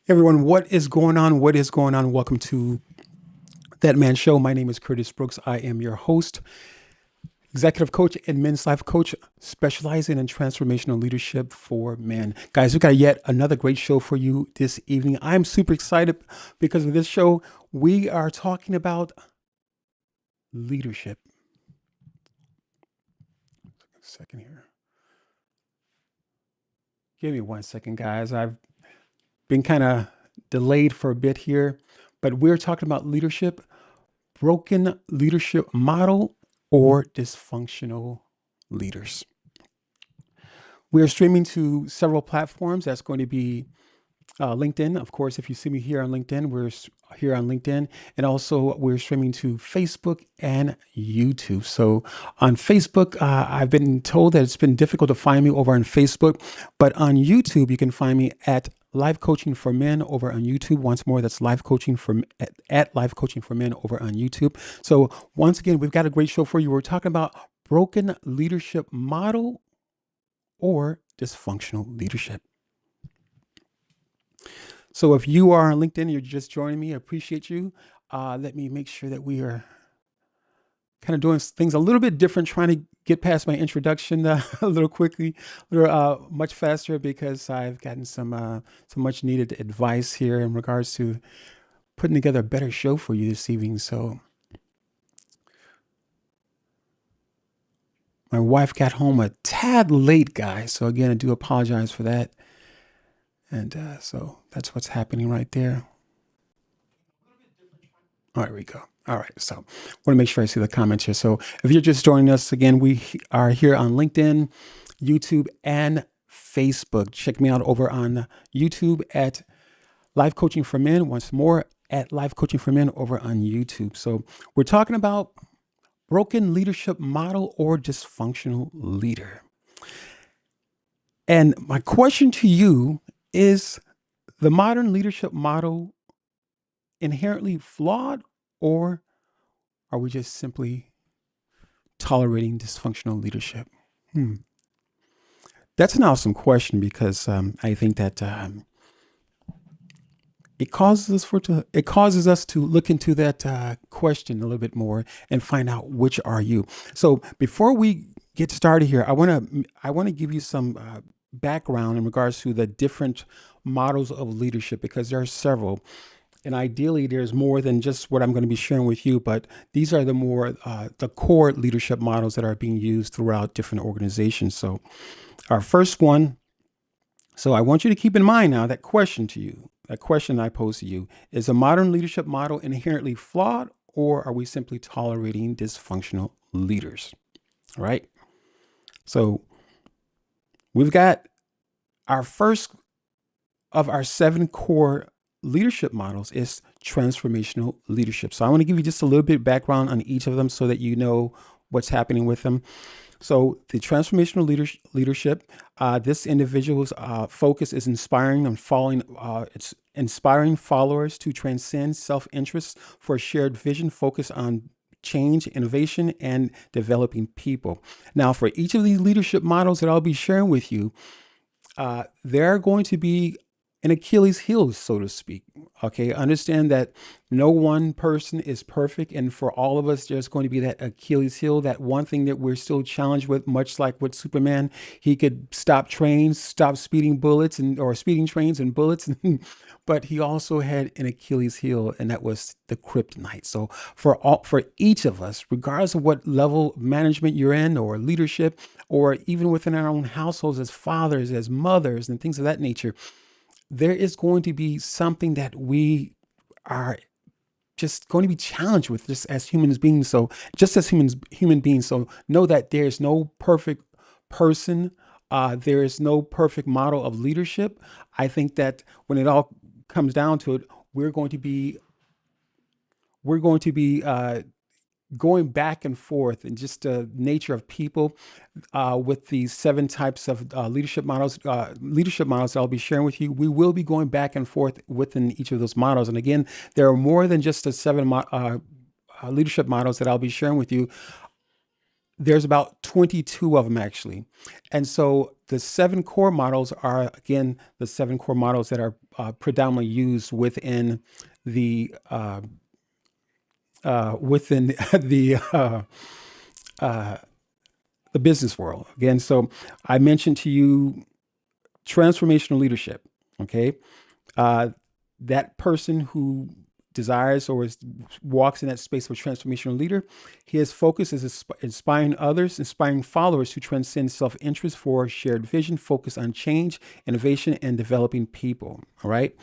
Everyone, what is going on? What is going on? Welcome to That Man Show. My name is Curtis Brooks. I am your host, executive coach, and men's life coach, specializing in transformational leadership for men. Guys, we got yet another great show for you this evening. I'm super excited because of this show. We are talking about leadership. Second here. Give me 1 second, guys. I've been kind of delayed for a bit here, but we're talking about leadership, broken leadership model, or dysfunctional leaders. We are streaming to several platforms. That's going to be LinkedIn. Of course, if you see me here on LinkedIn, here on LinkedIn. And also, we're streaming to Facebook and YouTube. So on Facebook, I've been told that it's been difficult to find me over on Facebook, but on YouTube, you can find me at Life Coaching for Men over on YouTube. Once more, that's Life Coaching for at Life Coaching for Men over on YouTube. So once again, we've got a great show for you. We're talking about broken leadership model or dysfunctional leadership. So if you are on LinkedIn, you're just joining me, I appreciate you. Let me make sure that we are kind of doing things a little bit different, trying to get past my introduction a little quickly, much faster because I've gotten some much needed advice here in regards to putting together a better show for you this evening. So my wife got home a tad late, guys. So again, I do apologize for that. And so that's what's happening right there. Oh, there we go. All right. So I want to make sure I see the comments here. So if you're just joining us again, we are here on LinkedIn, YouTube, and Facebook. Check me out over on YouTube at Life Coaching for Men. Once more, at Life Coaching for Men over on YouTube. So we're talking about broken leadership model or dysfunctional leader. And my question to you is the modern leadership model inherently flawed, or are we just simply tolerating dysfunctional leadership? That's an awesome question because I think that it causes us to look into that question a little bit more and find out which are you. So before we get started here, I want to give you some background in regards to the different models of leadership because there are several. And ideally, there's more than just what I'm going to be sharing with you, but these are the core leadership models that are being used throughout different organizations. So our first one, so I want you to keep in mind now that question I pose to you, is a modern leadership model inherently flawed, or are we simply tolerating dysfunctional leaders? All right. So we've got our first of our 7 core leadership models is transformational leadership. So I want to give you just a little bit of background on each of them so that you know what's happening with them. So the transformational leadership, this individual's focus is it's inspiring followers to transcend self-interest for a shared vision, focus on change, innovation, and developing people. Now, for each of these leadership models that I'll be sharing with you, there are going to be an Achilles heel, so to speak. Okay, understand that no one person is perfect, and for all of us, there's going to be that Achilles heel, that one thing that we're still challenged with, much like with Superman. He could stop trains, stop speeding bullets, or speeding trains and bullets, but he also had an Achilles heel, and that was the kryptonite. So for each of us, regardless of what level of management you're in, or leadership, or even within our own households as fathers, as mothers, and things of that nature, there is going to be something that we are just going to be challenged with just as humans beings. So just as human beings. So know that there's no perfect person. There is no perfect model of leadership. I think that when it all comes down to it, we're going to be going back and forth and just the nature of people with these 7 types of leadership models that I'll be sharing with you. We will be going back and forth within each of those models. And again, there are more than just the 7 leadership models that I'll be sharing with you. There's about 22 of them actually. And so the 7 core models are, again, the 7 core models that are predominantly used within the within the business world. Again, so I mentioned to you transformational leadership. Okay, uh, that person who desires or walks in that space of a transformational leader, his focus is inspiring others, inspiring followers to transcend self-interest for shared vision, focus on change, innovation, and developing people. All right.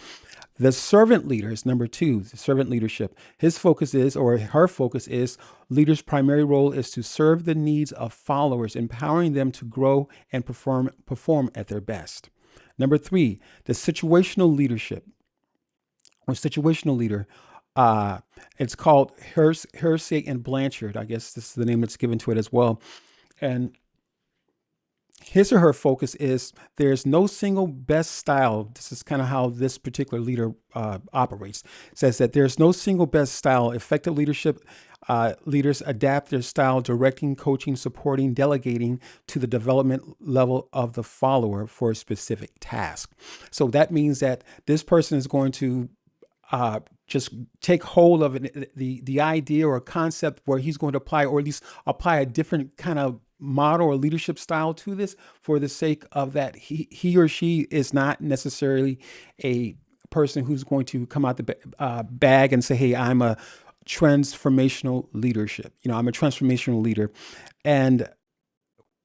The servant leader is number 2, the servant leadership. His focus is, or her focus is, leader's primary role is to serve the needs of followers, empowering them to grow and perform at their best. Number 3, the situational leadership or situational leader. Uh, it's called Hersey and Blanchard. I guess this is the name that's given to it as well. And his or her focus is there's no single best style. This is kind of how this particular leader operates. It says that there's no single best style. Effective leadership leaders adapt their style, directing, coaching, supporting, delegating to the development level of the follower for a specific task. So that means that this person is going to just take hold of the idea or concept where he's going to apply, or at least apply a different kind of model or leadership style to this, for the sake of that he or she is not necessarily a person who's going to come out the bag and say, hey, I'm a transformational leadership. I'm a transformational leader. And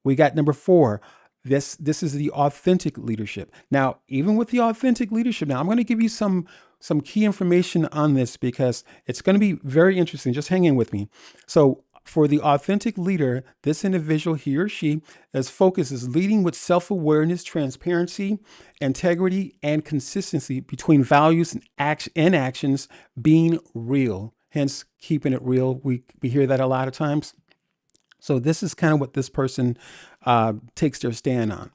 we got number 4. This is the authentic leadership. Now, even with the authentic leadership, now I'm going to give you some key information on this because it's going to be very interesting. Just hang in with me. So for the authentic leader, this individual, he or she, his focus is leading with self-awareness, transparency, integrity, and consistency between values and actions, being real. Hence, keeping it real. We hear that a lot of times. So this is kind of what this person takes their stand on.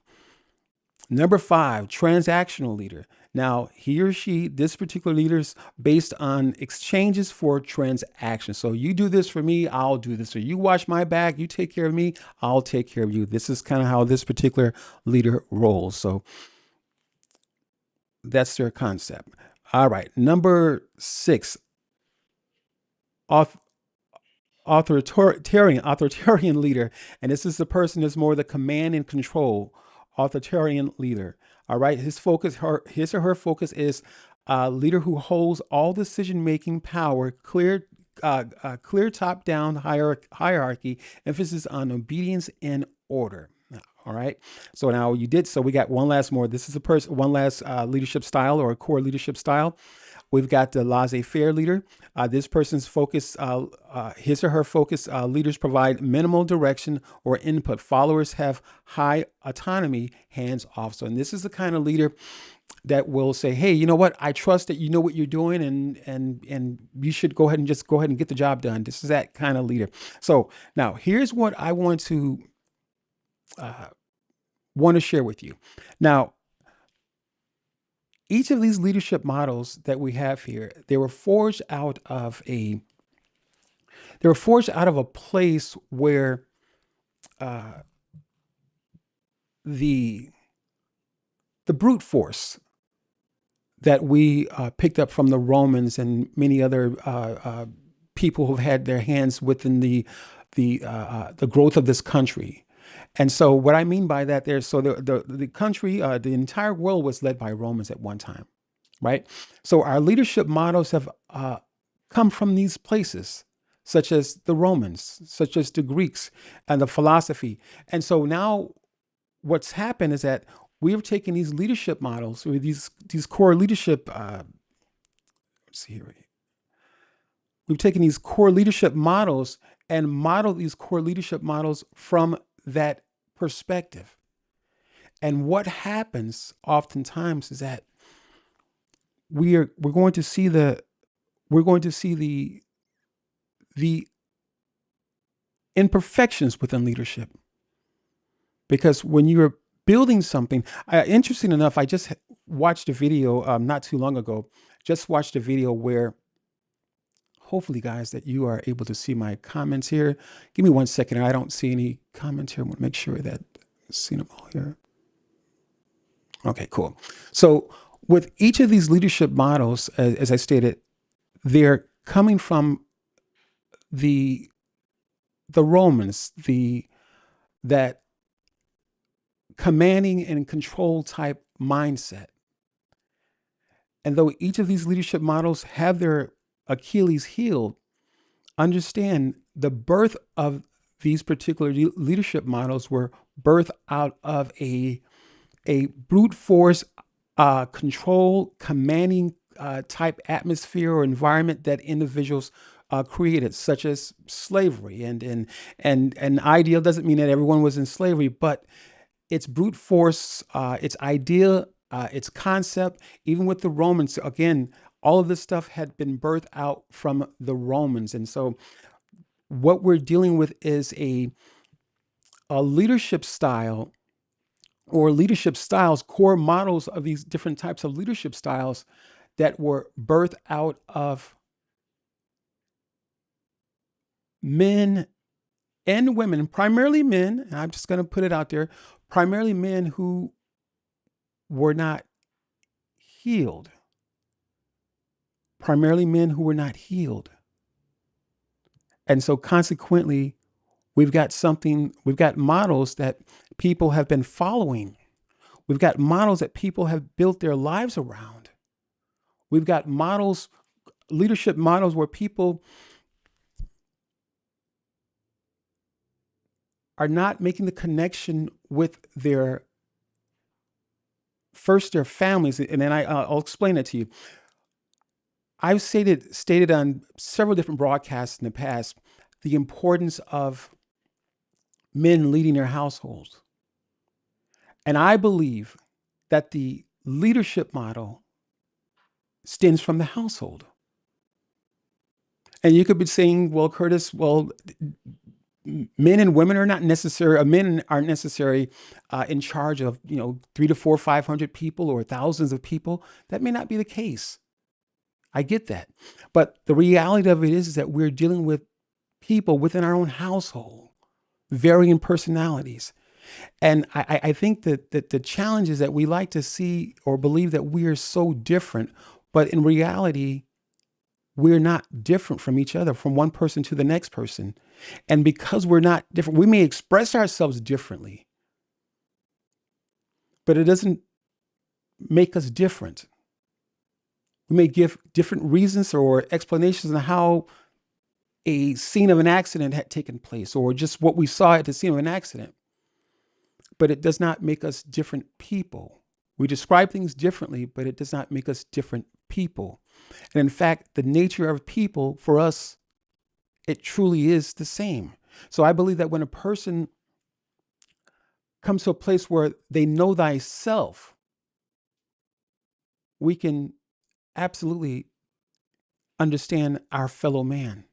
Number 5, transactional leader. Now, he or she, this particular leader, is based on exchanges for transactions. So you do this for me, I'll do this. Or you watch my back, you take care of me, I'll take care of you. This is kind of how this particular leader rolls. So that's their concept. All right. Number 6, authoritarian leader. And this is the person that's more the command and control authoritarian leader. All right. His or her focus is a leader who holds all decision-making power, clear top-down hierarchy, emphasis on obedience and order. All right. So now so we got one last more. This is one last leadership style, or a core leadership style. We've got the laissez-faire leader. This person's focus, his or her focus, leaders provide minimal direction or input. Followers have high autonomy, hands off. So, and this is the kind of leader that will say, hey, you know what? I trust that you know what you're doing, and you should go ahead and get the job done. This is that kind of leader. So now here's what I want to share with you. Now, each of these leadership models that we have here, they were forged out of a place where the brute force that we picked up from the Romans and many other people who've had their hands within the growth of this country. And so what I mean by that, the country, the entire world was led by Romans at one time, right? So our leadership models have come from these places, such as the Romans, such as the Greeks, and the philosophy. And so now what's happened is that we've taken these leadership models, or these core leadership, let's see here. We've taken these core leadership models and modeled these core leadership models from that perspective. And what happens oftentimes is that we're going to see the imperfections within leadership. Because when you're building something, interesting enough, I just watched a video not too long ago. Just watched a video where hopefully, guys, that you are able to see my comments here. Give me 1 second. I don't see any comments here. I want to make sure that I've seen them all here. Okay, cool. So with each of these leadership models, as I stated, they're coming from the Romans, that commanding and control type mindset. And though each of these leadership models have their Achilles heel, understand the birth of these particular leadership models were birthed out of a brute force, control, commanding type atmosphere or environment that individuals created, such as slavery. And ideal doesn't mean that everyone was in slavery, but its brute force, its idea, its concept, even with the Romans, again, all of this stuff had been birthed out from the Romans. And so what we're dealing with is a leadership style or leadership styles, core models of these different types of leadership styles that were birthed out of men and women, primarily men, and I'm just going to put it out there, primarily men who were not healed, primarily men who were not healed. And so consequently, we've got models that people have been following. We've got models that people have built their lives around. We've got models, leadership models where people are not making the connection with their families. And then I'll explain that to you. I've stated on several different broadcasts in the past the importance of men leading their households. And I believe that the leadership model stems from the household. And you could be saying, well, Curtis, well, men and women are not necessary. Men aren't necessary in charge of 3 to 4, 500 people or thousands of people. That may not be the case. I get that, but the reality of it is that we're dealing with people within our own household, varying personalities. And I think that the challenge is that we like to see or believe that we are so different, but in reality, we're not different from each other, from one person to the next person. And because we're not different, we may express ourselves differently, but it doesn't make us different. We may give different reasons or explanations on how a scene of an accident had taken place or just what we saw at the scene of an accident, but it does not make us different people. We describe things differently, but it does not make us different people. And in fact, the nature of people for us, it truly is the same. So I believe that when a person comes to a place where they know thyself, we can absolutely understand our fellow man.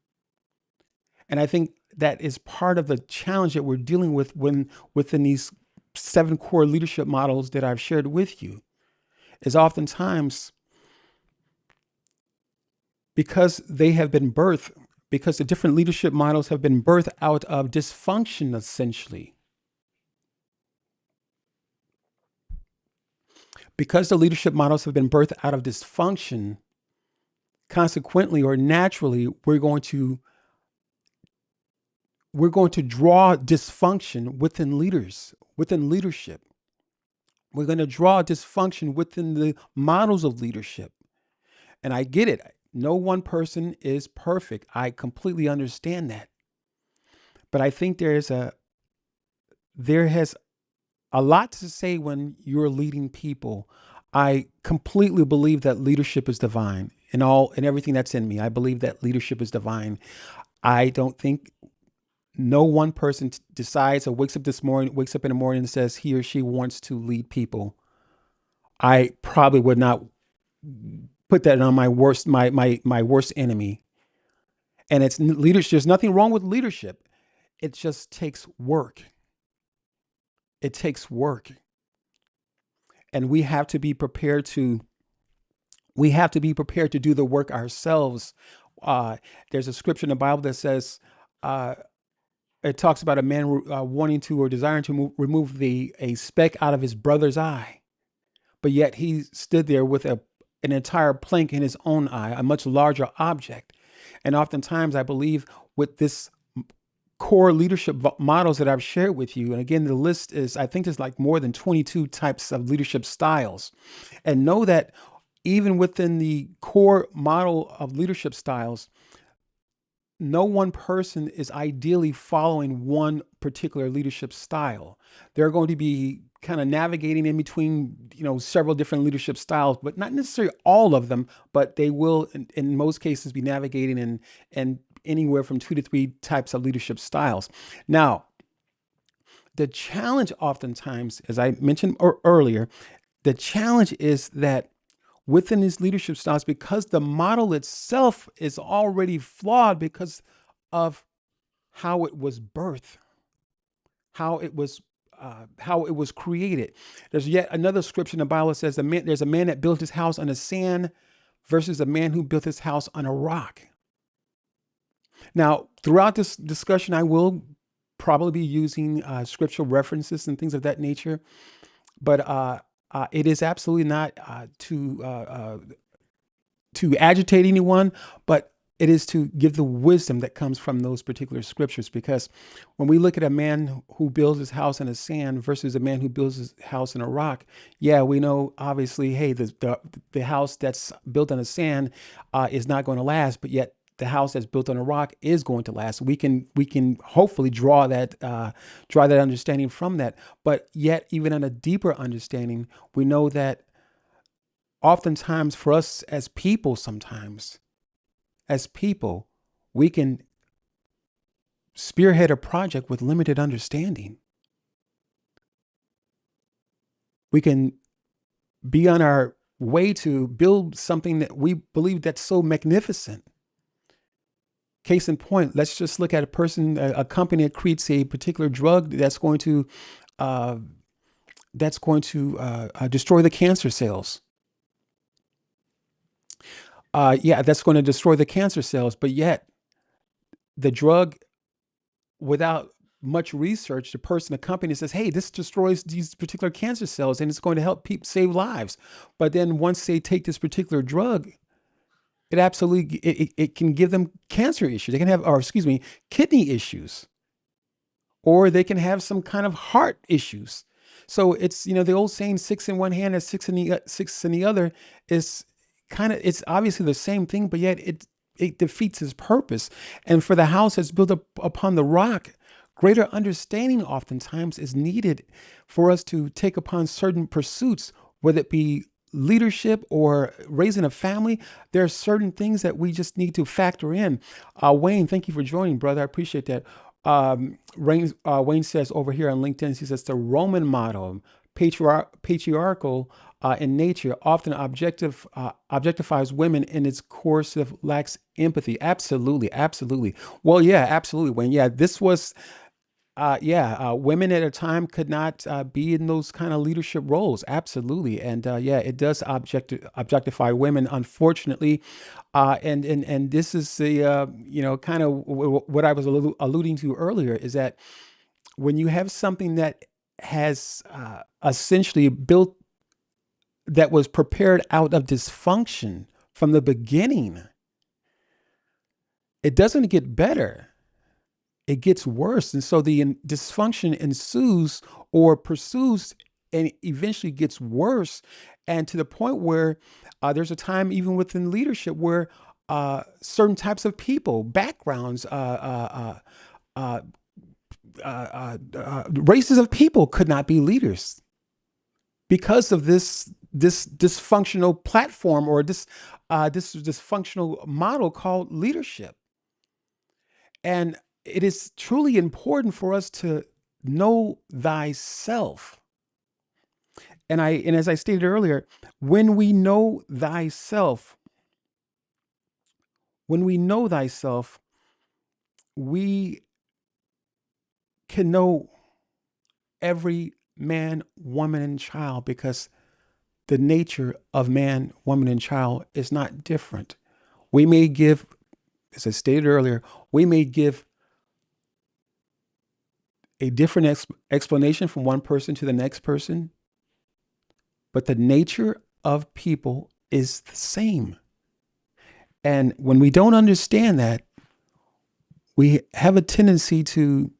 And I think that is part of the challenge that we're dealing with within these 7 core leadership models that I've shared with you, is oftentimes because they have been birthed, because the different leadership models have been birthed out of dysfunction, essentially. Because the leadership models have been birthed out of dysfunction, consequently or naturally, we're going to draw dysfunction within leadership. We're going to draw dysfunction within the models of leadership. And I get it. No one person is perfect. I completely understand that. But I think there has a lot to say when you're leading people. I completely believe that leadership is divine in everything that's in me. I believe that leadership is divine. I don't think no one person decides or wakes up in the morning and says he or she wants to lead people. I probably would not put that on my worst enemy. And it's leadership. There's nothing wrong with leadership. It just takes work. It takes work. And we have to be prepared to do the work ourselves Uh, there's a scripture in the Bible that says, uh, it talks about a man wanting to or desiring to remove a speck out of his brother's eye, but yet he stood there with an entire plank in his own eye, a much larger object. And oftentimes, I believe with this core leadership models that I've shared with you, and again, the list is, I think there's like more than 22 types of leadership styles. And know that even within the core model of leadership styles, no one person is ideally following one particular leadership style. They're going to be kind of navigating in between, several different leadership styles, but not necessarily all of them, but they will, in most cases, be navigating in anywhere from 2 to 3 types of leadership styles. Now, the challenge oftentimes, as I mentioned earlier, the challenge is that within these leadership styles, because the model itself is already flawed because of how it was birthed, how it was created. There's yet another scripture in the Bible that says there's a man that built his house on the sand versus a man who built his house on a rock. Now, throughout this discussion, I will probably be using scriptural references and things of that nature, but it is absolutely not to agitate anyone, but it is to give the wisdom that comes from those particular scriptures. Because when we look at a man who builds his house in the sand versus a man who builds his house in a rock, yeah, we know obviously, hey, the house that's built on the sand is not going to last, but yet the house that's built on a rock is going to last. We can hopefully draw that understanding from that. But yet, even on a deeper understanding, we know that oftentimes for us as people, we can spearhead a project with limited understanding. We can be on our way to build something that we believe that's so magnificent. Case in point, let's just look at a company that creates a particular drug uh, that's going to destroy the cancer cells. Yeah, that's going to destroy the cancer cells, but yet the drug, without much research, the company says, hey, this destroys these particular cancer cells and it's going to help people save lives. But then once they take this particular drug, it can give them cancer issues. They can have, or excuse me, kidney issues, or they can have some kind of heart issues. So it's, the old saying, six in one hand and six in the other is it's obviously the same thing, but yet it defeats its purpose. And for the house that's built up upon the rock, greater understanding oftentimes is needed for us to take upon certain pursuits, whether it be leadership or raising a family. There are certain things that we just need to factor in. Wayne, thank you for joining, brother. I appreciate that. Wayne says over here on LinkedIn, he says the Roman model, patriarchal in nature, often objectifies women in its course of lacks empathy. Absolutely, absolutely. Well, yeah, absolutely, Wayne. Yeah, this was women at a time could not be in those kind of leadership roles. Absolutely. And yeah, it does objectify women, unfortunately. And this is the, kind of what I was alluding to earlier, is that when you have something that has essentially built, that was prepared out of dysfunction from the beginning, it doesn't get better, it gets worse. And so the dysfunction ensues or pursues and eventually gets worse. And to the point where there's a time, even within leadership, where certain types of people, backgrounds, races of people could not be leaders because of this dysfunctional platform, or this dysfunctional model called leadership. And it is truly important for us to know thyself. And as I stated earlier, when we know thyself, when we know thyself, we can know every man, woman, and child, because the nature of man, woman, and child is not different. We may give as I stated earlier, we may give a different explanation from one person to the next person, but the nature of people is the same. And when we don't understand that, we have a tendency to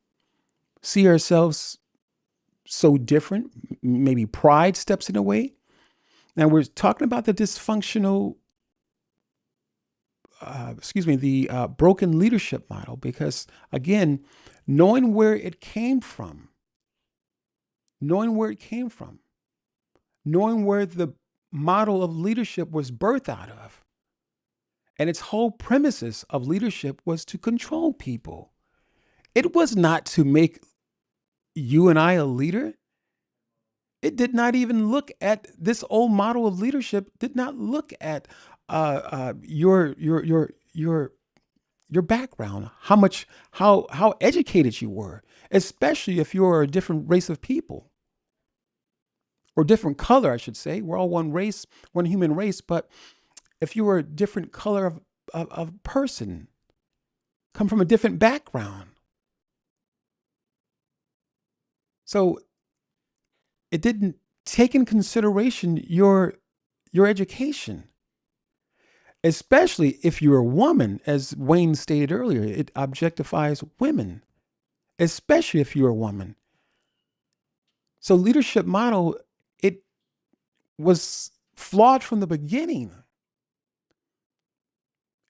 see ourselves so different. Maybe pride steps in a way. Now we're talking about the dysfunctional, the broken leadership model, because again, knowing where it came from, knowing where it came from, knowing where the model of leadership was birthed out of, and its whole premises of leadership was to control people. It was not to make you and I a leader. It did not even look at this old model of leadership. Did not look at your background, how educated you were, especially if you're a different race of people or different color, I should say. We're all one race, one human race, but if you were a different color of person, come from a different background. So it didn't take in consideration your education, especially if you're a woman. As Wayne stated earlier, it objectifies women, especially if you're a woman. So leadership model, it was flawed from the beginning.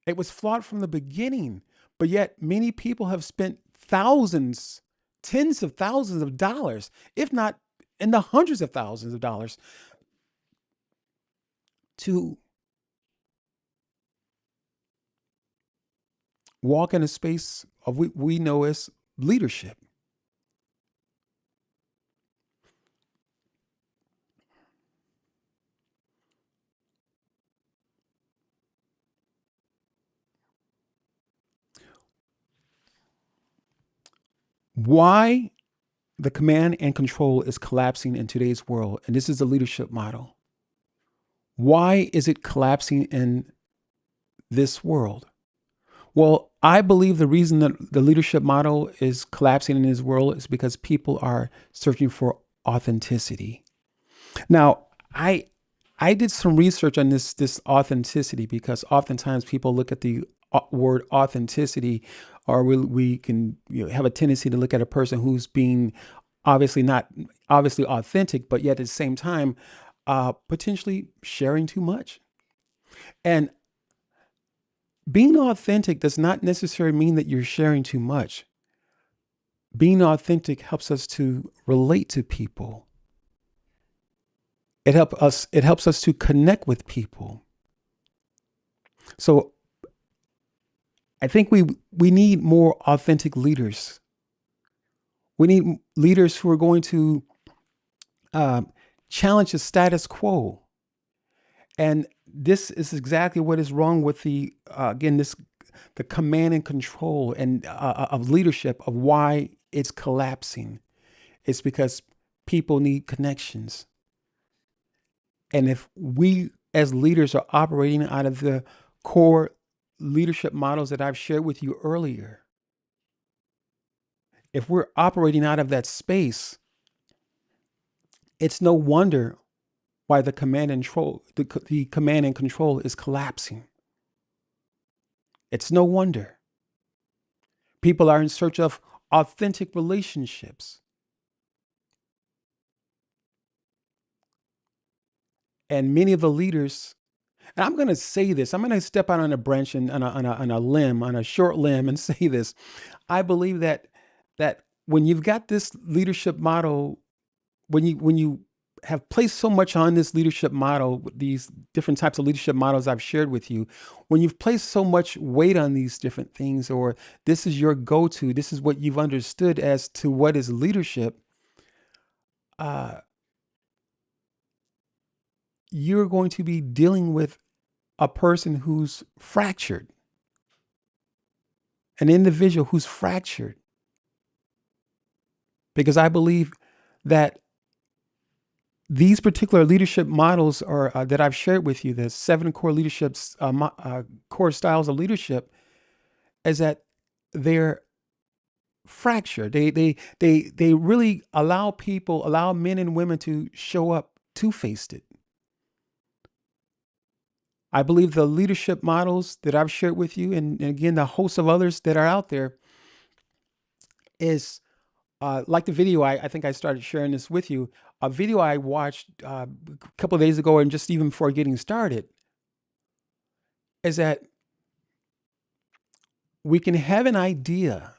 It was flawed from the beginning, but yet many people have spent thousands, tens of thousands of dollars, if not in the hundreds of thousands of dollars, to walk in a space of we know as leadership. Why the command and control is collapsing in today's world, and this is the leadership model. Why is it collapsing in this world? Well, I believe the reason that the leadership model is collapsing in this world is because people are searching for authenticity. Now, I did some research on this authenticity, because oftentimes people look at the word authenticity, or we can have a tendency to look at a person who's being not obviously authentic, but yet at the same time potentially sharing too much. And being authentic does not necessarily mean that you're sharing too much. Being authentic helps us to relate to people. It helps us to connect with people. So I think we need more authentic leaders. We need leaders who are going to uh, challenge the status quo. And this is exactly what is wrong with the command and control and of leadership, of why it's collapsing. It's because people need connections. And if we as leaders are operating out of the core leadership models that I've shared with you earlier, if we're operating out of that space, it's no wonder why the command and control is collapsing. It's no wonder. People are in search of authentic relationships. And many of the leaders, and I'm going to say this, I'm going to step out on a branch and on a limb, on a short limb, and say this. I believe that when you've got this leadership model, when you have placed so much on this leadership model, these different types of leadership models I've shared with you, when you've placed so much weight on these different things, or this is your go-to, this is what you've understood as to what is leadership, uh, you're going to be dealing with a person who's fractured, an individual who's fractured. Because I believe that these particular leadership models are that I've shared with you, the 7 core leaderships, core styles of leadership. is that they're fractured. They really allow men and women to show up two-faced. I believe the leadership models that I've shared with you, and again, the host of others that are out there, is like the video. I think I started sharing this with you. A video I watched a couple of days ago, and just even before getting started, is that we can have an idea.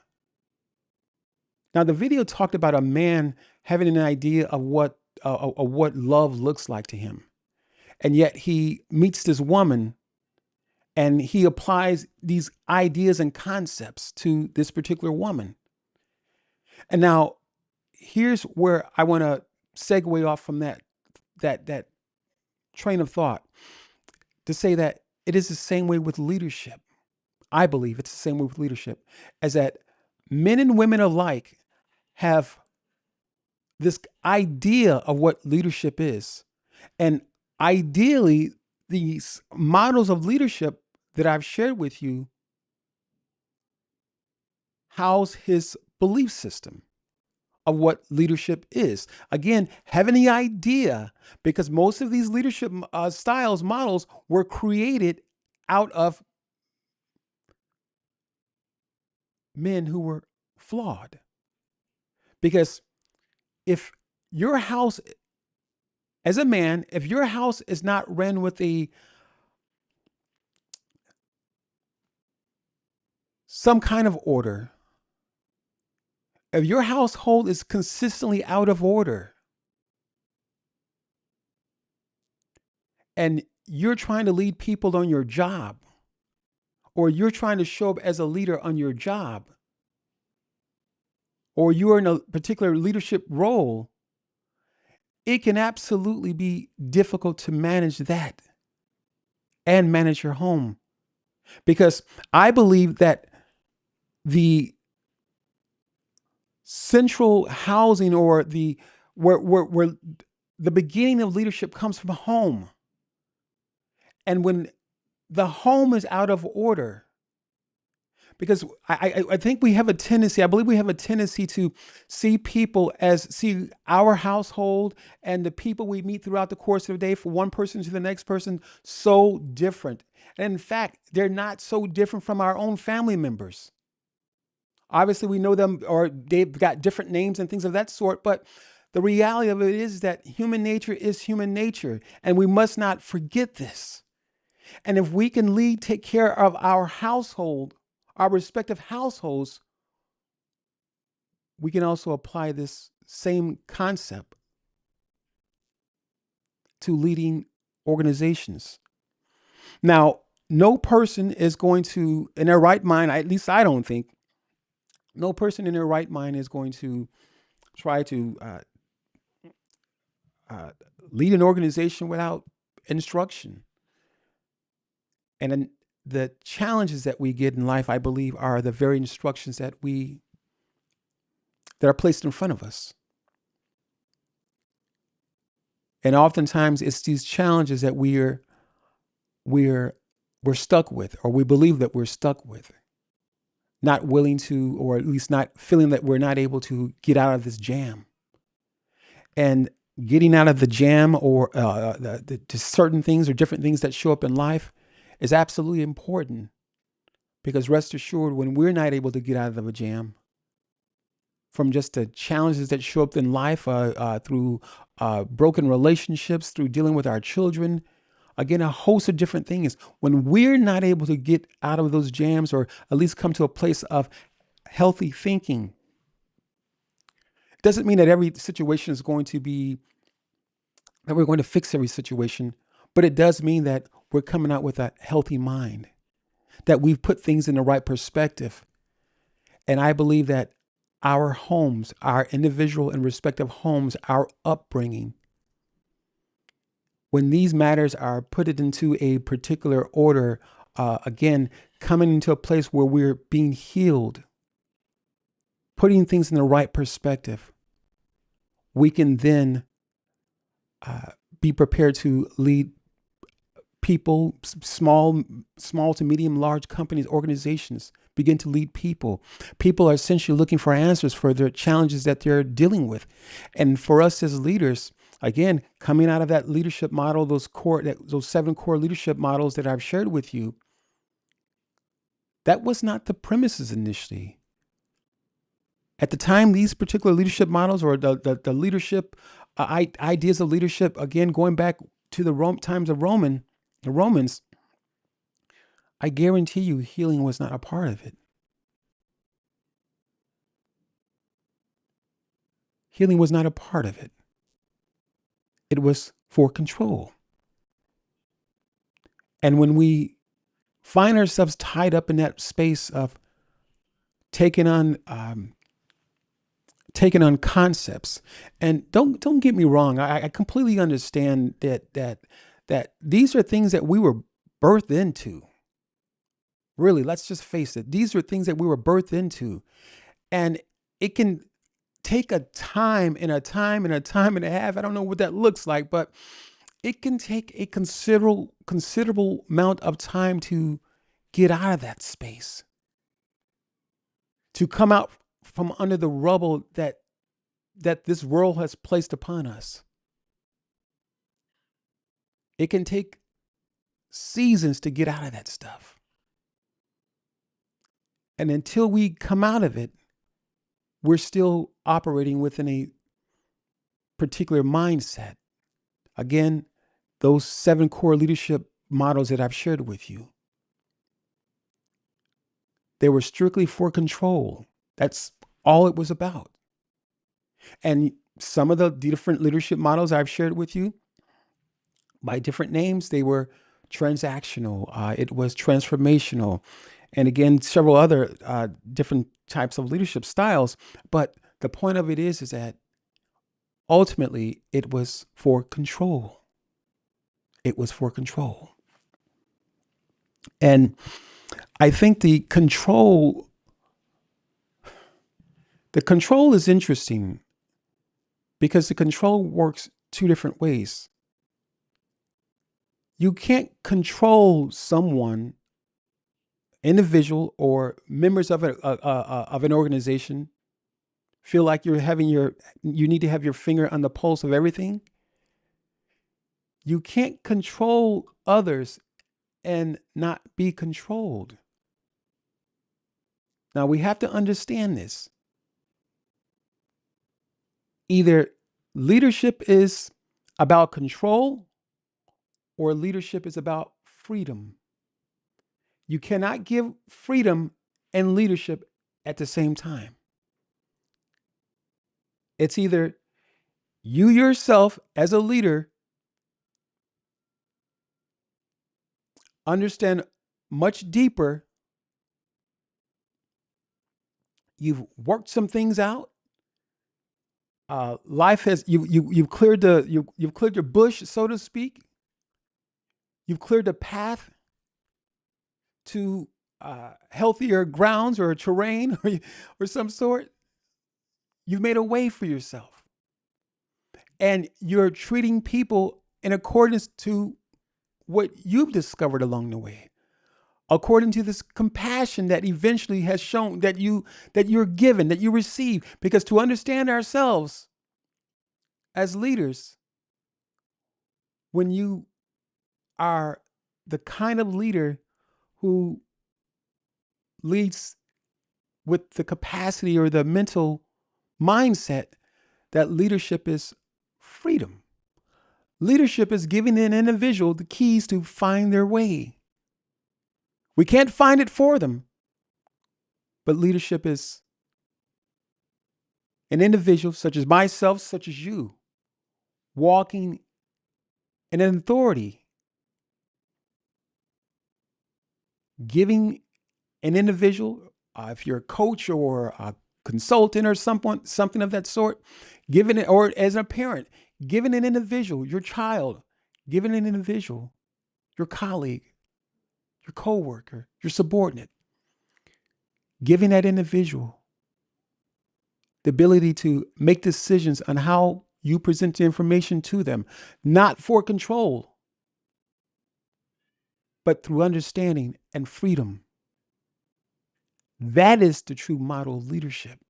Now, the video talked about a man having an idea of what love looks like to him, and yet he meets this woman, and he applies these ideas and concepts to this particular woman. And now, here's where I want to segue off from that train of thought to say that it is the same way with leadership. I believe it's the same way with leadership, as that men and women alike have this idea of what leadership is. And ideally, these models of leadership that I've shared with you house his belief system of what leadership is. Again, having the idea, because most of these leadership styles, models were created out of men who were flawed. Because if your house, as a man, if your house is not ran with some kind of order, if your household is consistently out of order, and you're trying to lead people on your job, or you're trying to show up as a leader on your job, or you're in a particular leadership role, it can absolutely be difficult to manage that and manage your home. Because I believe that the central housing, or the where the beginning of leadership comes from home. And when the home is out of order, because I think we have a tendency, I believe we have a tendency to see our household and the people we meet throughout the course of the day, from one person to the next person, so different. And in fact, they're not so different from our own family members. Obviously, we know them, or they've got different names and things of that sort. But the reality of it is that human nature is human nature, and we must not forget this. And if we can take care of our household, our respective households, we can also apply this same concept to leading organizations. Now, no person is going to, in their right mind, at least I don't think, no person in their right mind is going to try to lead an organization without instruction. And then the challenges that we get in life, I believe, are the very instructions that are placed in front of us. And oftentimes it's these challenges that we're stuck with, or we believe that we're stuck with, not willing to, or at least not feeling that we're not able to get out of this jam. And getting out of the jam, or to certain things or different things that show up in life, is absolutely important. Because rest assured, when we're not able to get out of a jam, from just the challenges that show up in life, through broken relationships, through dealing with our children, again, a host of different things. When we're not able to get out of those jams, or at least come to a place of healthy thinking, it doesn't mean that every situation is going to be, that we're going to fix every situation, but it does mean that we're coming out with a healthy mind, that we've put things in the right perspective. And I believe that our homes, our individual and respective homes, our upbringing, when these matters are put into a particular order, again, coming into a place where we're being healed, putting things in the right perspective, we can then be prepared to lead people, small to medium, large companies, organizations, begin to lead people. People are essentially looking for answers for their challenges that they're dealing with. And for us as leaders, again, coming out of that leadership model, those 7 core leadership models that I've shared with you, that was not the premises initially. At the time, these particular leadership models, or the leadership ideas of leadership, again, going back to the times of the Romans, I guarantee you healing was not a part of it. Healing was not a part of it. It was for control. And when we find ourselves tied up in that space of taking on concepts, and don't get me wrong, I completely understand that these are things that we were birthed into. Really, let's just face it. These are things that we were birthed into, and it can take a time and a time and a time and a half. I don't know what that looks like, but it can take a considerable amount of time to get out of that space, to come out from under the rubble that this world has placed upon us. It can take seasons to get out of that stuff. And until we come out of it, we're still operating within a particular mindset. Again, those 7 core leadership models that I've shared with you, they were strictly for control. That's all it was about. And some of the different leadership models I've shared with you, by different names, they were transactional, it was transformational, and again, several other different types of leadership styles. But the point of it is that ultimately it was for control. It was for control. And I think the control is interesting because the control works 2 different ways. You can't control someone, individual or members of an organization, feel like you need to have your finger on the pulse of everything. You can't control others and not be controlled. Now we have to understand this. Either leadership is about control or leadership is about freedom. You cannot give freedom and leadership at the same time. It's either you yourself as a leader understand much deeper, you've worked some things out. Life has you've cleared you've cleared your bush, so to speak. You've cleared the path to healthier grounds or terrain or some sort. You've made a way for yourself, and you're treating people in accordance to what you've discovered along the way, according to this compassion that eventually has shown that you're given, that you receive. Because to understand ourselves as leaders, when you are the kind of leader who leads with the capacity or the mental mindset that leadership is freedom. Leadership is giving an individual the keys to find their way. We can't find it for them, but leadership is an individual such as myself, such as you, walking in an authority, giving an individual, if you're a coach or a consultant or something of that sort, giving it, or as a parent, giving an individual, your child, giving an individual, your colleague, your coworker, your subordinate, giving that individual the ability to make decisions on how you present the information to them, not for control, but through understanding and freedom. That is the true model of leadership.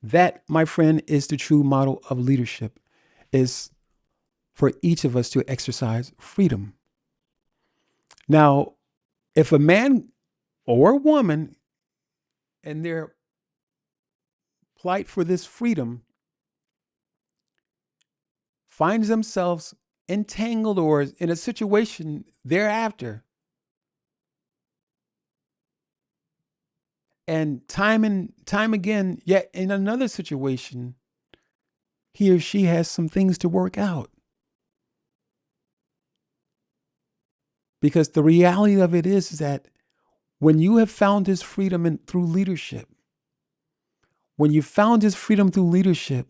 That, my friend, is the true model of leadership, is for each of us to exercise freedom. Now, if a man or a woman in their plight for this freedom finds themselves entangled or in a situation thereafter, and time again, yet in another situation, he or she has some things to work out. Because the reality of it is that when you have found this freedom through leadership, when you found this freedom through leadership,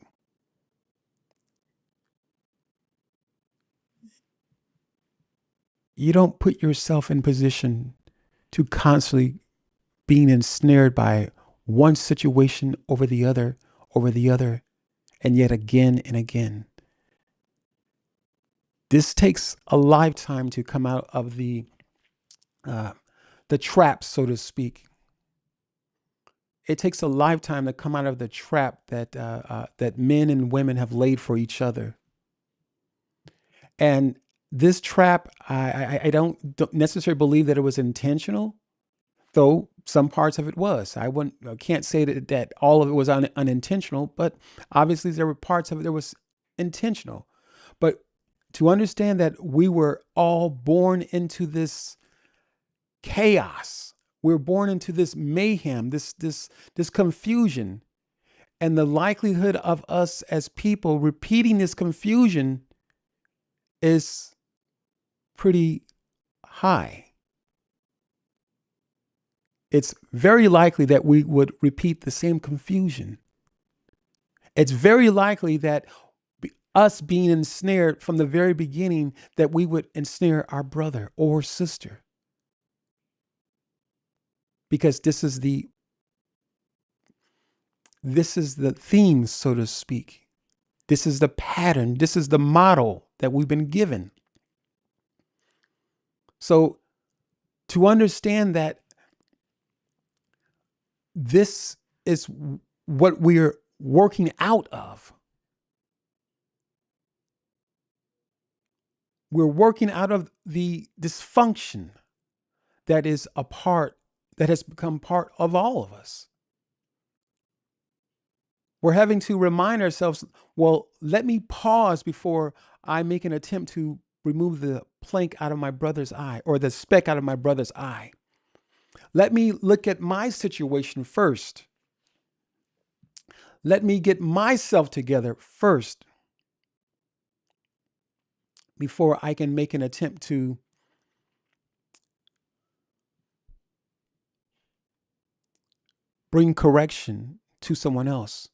you don't put yourself in position to constantly being ensnared by one situation over the other, and yet again and again. This takes a lifetime to come out of the trap, so to speak. It takes a lifetime to come out of the trap that men and women have laid for each other. And this trap, I don't necessarily believe that it was intentional, though some parts of it was. I can't say that all of it was unintentional, but obviously there were parts of it that was intentional. But to understand that we were all born into this chaos, we're born into this mayhem, this confusion, and the likelihood of us as people repeating this confusion is pretty high. It's very likely that we would repeat the same confusion. It's very likely that us being ensnared from the very beginning, that we would ensnare our brother or sister. Because this is the theme, so to speak. This is the pattern. This is the model that we've been given. So to understand that this is what we're working out of. We're working out of the dysfunction that has become part of all of us. We're having to remind ourselves, well, let me pause before I make an attempt to remove the plank out of my brother's eye or the speck out of my brother's eye. Let me look at my situation first. Let me get myself together first before I can make an attempt to bring correction to someone else.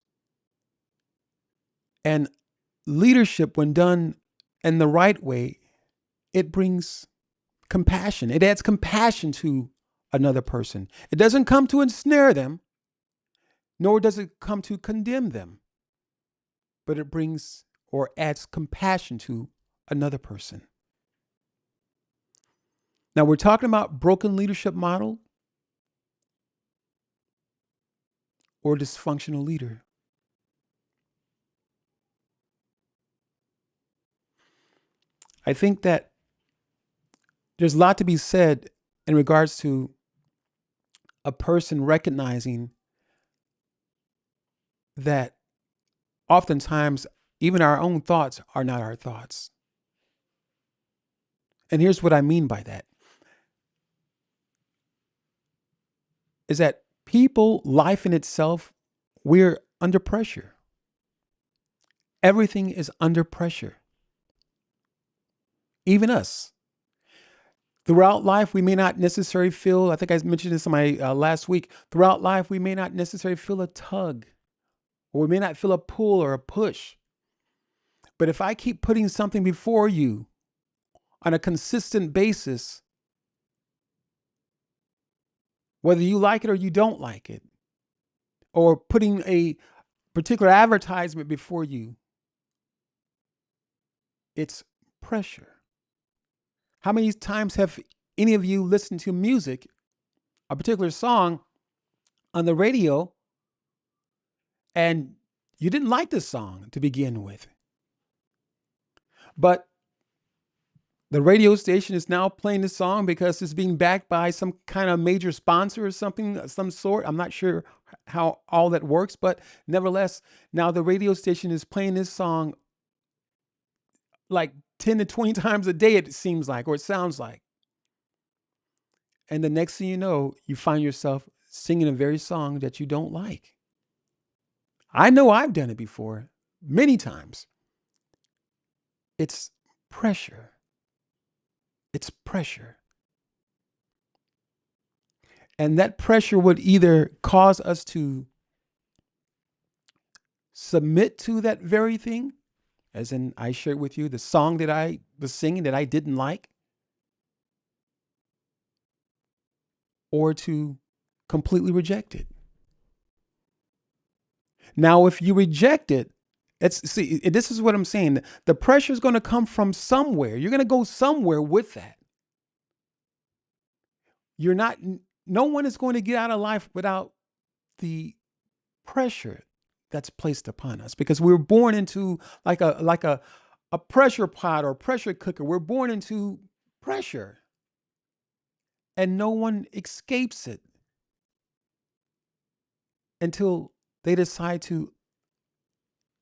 And leadership, when done in the right way, it brings compassion. It adds compassion to another person. It doesn't come to ensnare them, nor does it come to condemn them, but it brings or adds compassion to another person. Now, we're talking about broken leadership model or dysfunctional leader. I think that there's a lot to be said in regards to a person recognizing that oftentimes even our own thoughts are not our thoughts. And here's what I mean by that is that people, life in itself, we're under pressure. Everything is under pressure. Even us. Throughout life, we may not necessarily feel, I think I mentioned this in my last week, throughout life, we may not necessarily feel a tug, or we may not feel a pull or a push. But if I keep putting something before you on a consistent basis, whether you like it or you don't like it, or putting a particular advertisement before you, it's pressure. How many times have any of you listen to music, a particular song on the radio, and you didn't like the song to begin with, but the radio station is now playing the song because it's being backed by some kind of major sponsor or something of some sort. I'm not sure how all that works, but nevertheless, now the radio station is playing this song like 10 to 20 times a day, it seems like, or it sounds like. And the next thing you know, you find yourself singing a very song that you don't like. I know I've done it before, many times. It's pressure. It's pressure. And that pressure would either cause us to submit to that very thing, as in I shared with you the song that I was singing that I didn't like, or to completely reject it. Now, if you reject it, this is what I'm saying. The pressure is going to come from somewhere. You're going to go somewhere with that. You're not, no one is going to get out of life without the pressure that's placed upon us, because we were born into like a pressure pot or pressure cooker. We're born into pressure and no one escapes it until they decide to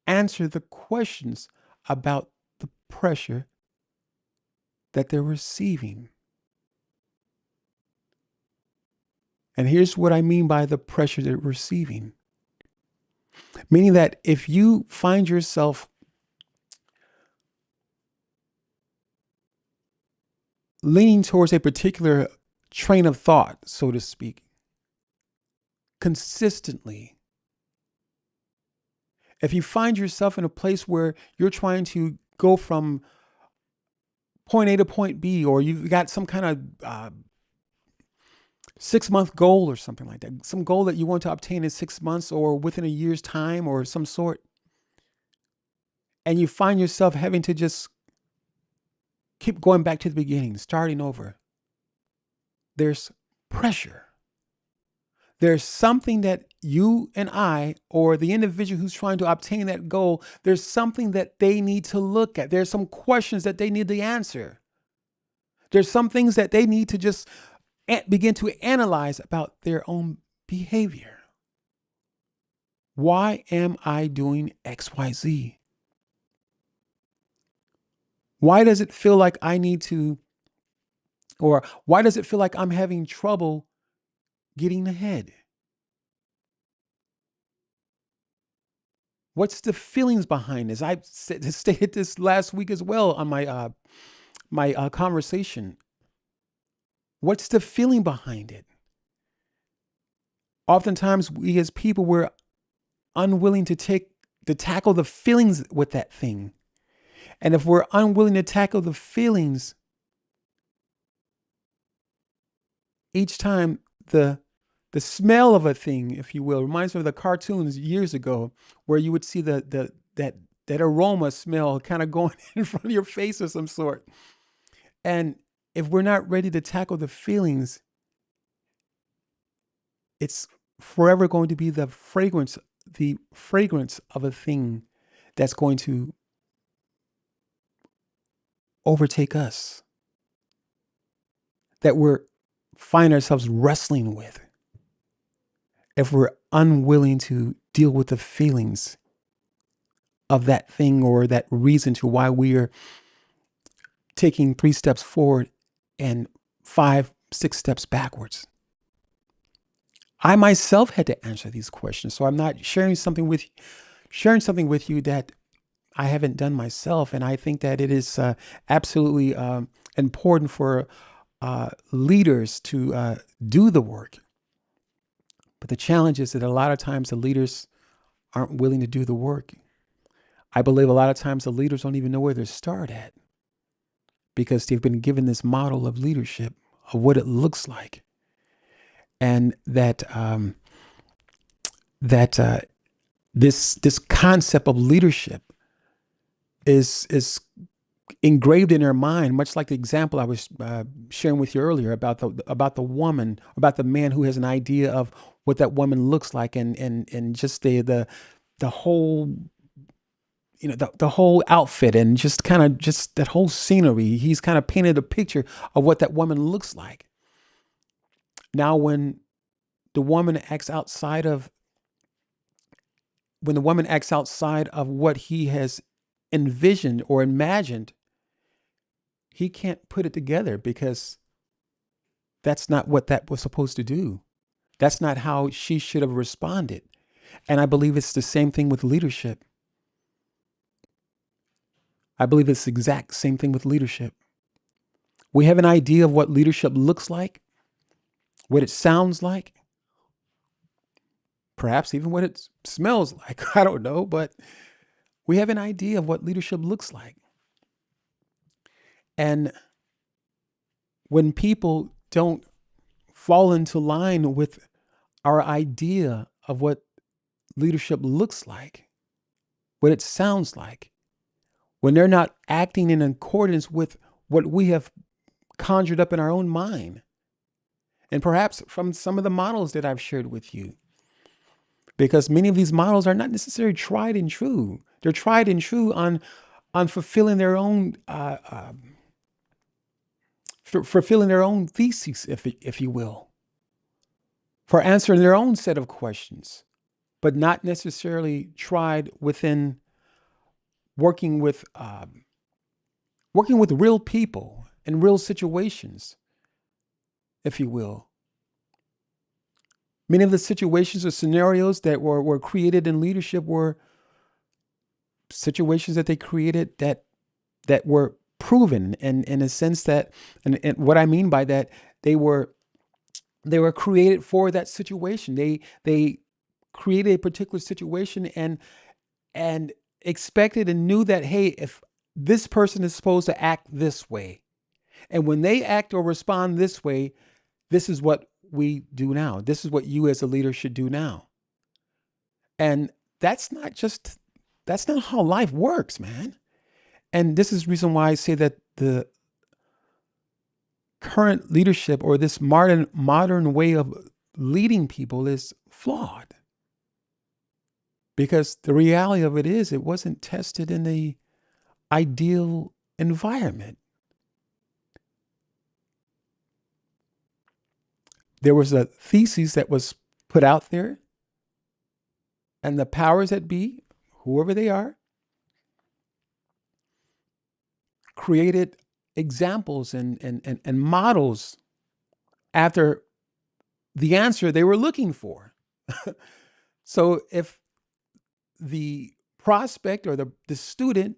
answer the questions about the pressure that they're receiving. And here's what I mean by the pressure they're receiving. Meaning that if you find yourself leaning towards a particular train of thought, so to speak, consistently, if you find yourself in a place where you're trying to go from point A to point B, or you've got some kind of 6-month goal or something like that, some goal that you want to obtain in 6 months or within a year's time or some sort, and you find yourself having to just keep going back to the beginning, starting over, there's pressure. There's something that you and I, or the individual who's trying to obtain that goal, there's something that they need to look at. There's some questions that they need to answer. There's some things that they need to just begin to analyze about their own behavior. Why am I doing XYZ? Why does it feel like I need to, or why does it feel like I'm having trouble getting ahead? What's the feelings behind this? I stated this last week as well on my conversation. What's the feeling behind it? Oftentimes, we as people, we're unwilling to tackle the feelings with that thing. And if we're unwilling to tackle the feelings, each time the smell of a thing, if you will, reminds me of the cartoons years ago, where you would see that aroma smell kind of going in front of your face of some sort. And if we're not ready to tackle the feelings, it's forever going to be the fragrance of a thing that's going to overtake us, that we're find ourselves wrestling with, if we're unwilling to deal with the feelings of that thing or that reason to why we are taking 3 steps forward and 5, 6 steps backwards. I myself had to answer these questions, so I'm not sharing something with you that I haven't done myself. And I think that it is absolutely important for leaders to do the work. But the challenge is that a lot of times the leaders aren't willing to do the work. I believe a lot of times the leaders don't even know where to start at, because they've been given this model of leadership, of what it looks like. And that this concept of leadership is engraved in their mind, much like the example I was sharing with you earlier about the woman, about the man who has an idea of what that woman looks like, and just the whole, the whole outfit, and just kind of just that whole scenery. He's kind of painted a picture of what that woman looks like. Now, the woman acts outside of when the woman acts outside of what he has envisioned or imagined, he can't put it together because that's not what that was supposed to do. That's not how she should have responded. And I believe it's the same thing with leadership. I believe it's the exact same thing with leadership. We have an idea of what leadership looks like, what it sounds like, perhaps even what it smells like. I don't know, but we have an idea of what leadership looks like. And when people don't fall into line with our idea of what leadership looks like, what it sounds like, when they're not acting in accordance with what we have conjured up in our own mind, and perhaps from some of the models that I've shared with you, because many of these models are not necessarily tried and true. They're tried and true on fulfilling their own fulfilling their own theses, if you will, for answering their own set of questions, but not necessarily tried within working with real people and real situations, if you will. Many of the situations or scenarios that were created in leadership were situations that they created that were proven, and in a sense that, and what I mean by that, they were created for that situation. They created a particular situation and expected and knew that, hey, if this person is supposed to act this way, and when they act or respond this way, this is what we do now. This is what you as a leader should do now. And that's not how life works, man. And this is the reason why I say that the current leadership, or this modern way of leading people, is flawed. Because the reality of it is, it wasn't tested in the ideal environment. There was a thesis that was put out there, and the powers that be, whoever they are, created examples and models after the answer they were looking for. So if the prospect or the student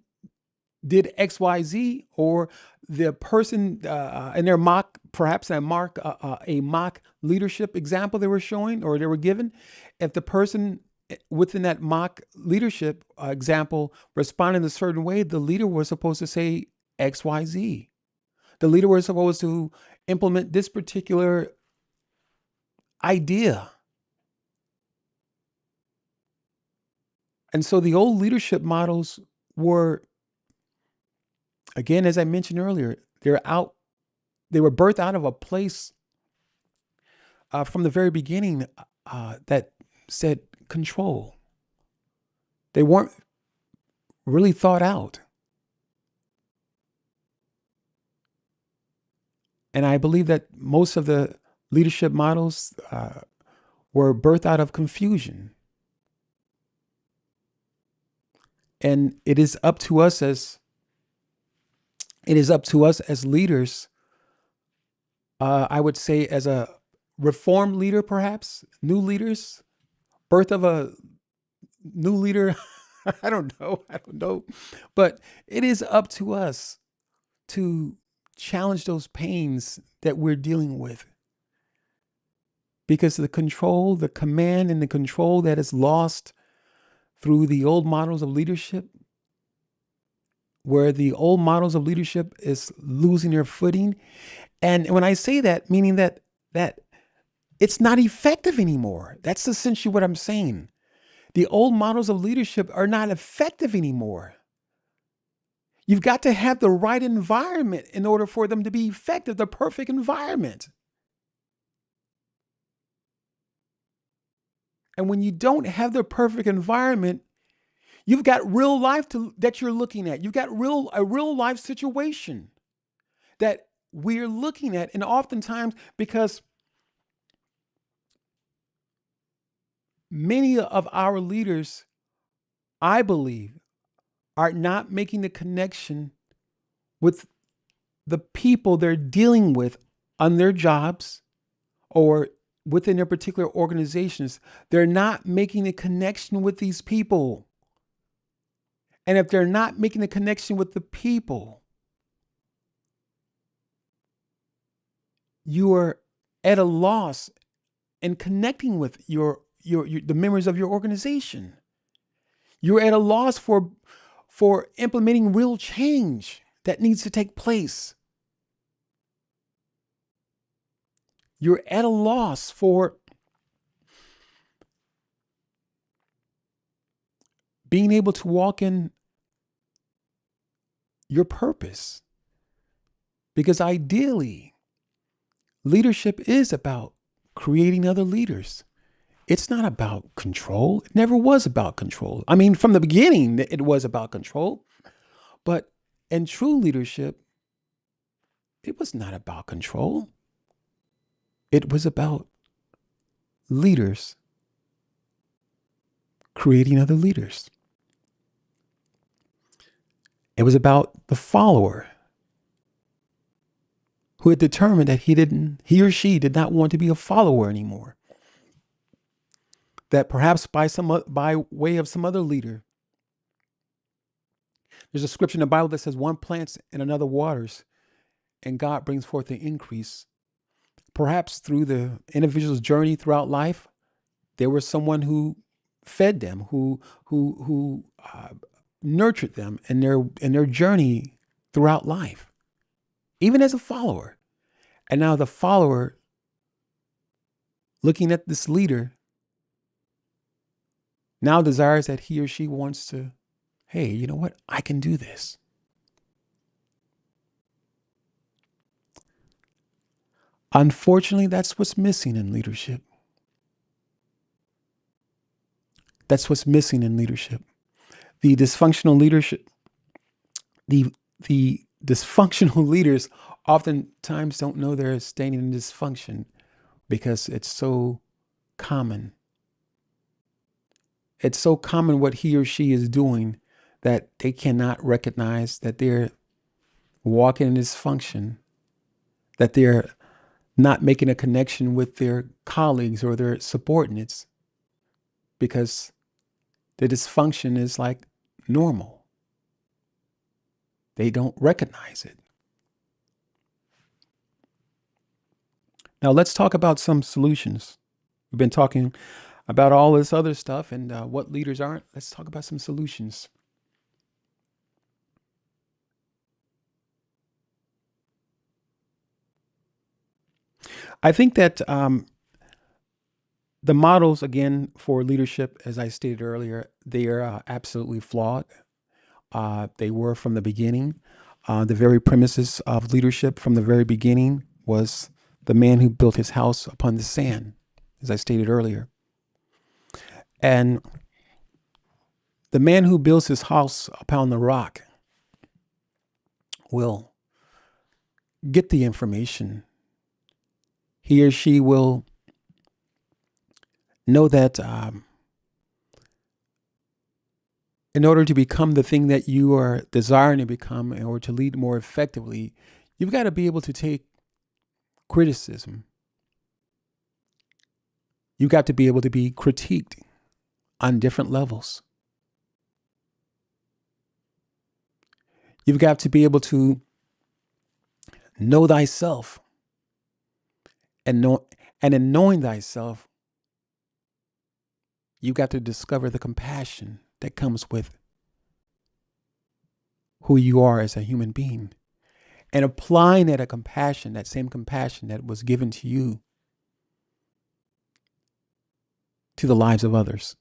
did XYZ, or the person in their mock, perhaps a mock leadership example they were showing or they were given, if the person within that mock leadership example responded in a certain way, the leader was supposed to say XYZ. The leader was supposed to implement this particular idea. And so the old leadership models were, again, as I mentioned earlier, they were birthed out of a place from the very beginning that said control. They weren't really thought out. And I believe that most of the leadership models were birthed out of confusion. And it is up to us as leaders, I would say, as a reformed leader, perhaps, new leaders, birth of a new leader. I don't know. But it is up to us to challenge those pains that we're dealing with. Because the command and the control that is lost through the old models of leadership, where the old models of leadership is losing their footing. And when I say that, meaning that it's not effective anymore. That's essentially what I'm saying. The old models of leadership are not effective anymore. You've got to have the right environment in order for them to be effective, the perfect environment. And when you don't have the perfect environment, you've got real life that you're looking at. You've got a real life situation that we're looking at. And oftentimes, because many of our leaders, I believe, are not making the connection with the people they're dealing with on their jobs or within their particular organizations. They're not making the connection with these people. And if they're not making the connection with the people, you are at a loss in connecting with the members of your organization. You're at a loss for implementing real change that needs to take place. You're at a loss for being able to walk in your purpose. Because ideally, leadership is about creating other leaders. It's not about control. It never was about control. I mean, from the beginning, it was about control. But in true leadership, it was not about control. It was about leaders creating other leaders. It was about the follower who had determined that he or she did not want to be a follower anymore. That perhaps by way of some other leader. There's a scripture in the Bible that says one plants and another waters, and God brings forth the increase. Perhaps through the individual's journey throughout life, there was someone who fed them, who nurtured them in their journey throughout life, even as a follower. And now the follower, looking at this leader, now desires that he or she wants to, hey, you know what? I can do this. Unfortunately, that's what's missing in leadership. That's what's missing in leadership. The dysfunctional leadership, the dysfunctional leaders oftentimes don't know they're staying in dysfunction because it's so common. It's so common what he or she is doing that they cannot recognize that they're walking in dysfunction, that they're not making a connection with their colleagues or their subordinates because the dysfunction is like normal. They don't recognize it. Now let's talk about some solutions. We've been talking about all this other stuff and what leaders aren't. Let's talk about some solutions. I think that the models, again, for leadership, as I stated earlier, they are absolutely flawed. They were from the beginning. The very premises of leadership from the very beginning was the man who built his house upon the sand, as I stated earlier. And the man who builds his house upon the rock will get the information. He or she will know that in order to become the thing that you are desiring to become or to lead more effectively, you've got to be able to take criticism. You've got to be able to be critiqued on different levels. You've got to be able to know thyself and in knowing thyself, you've got to discover the compassion that comes with who you are as a human being and applying that same compassion that was given to you to the lives of others.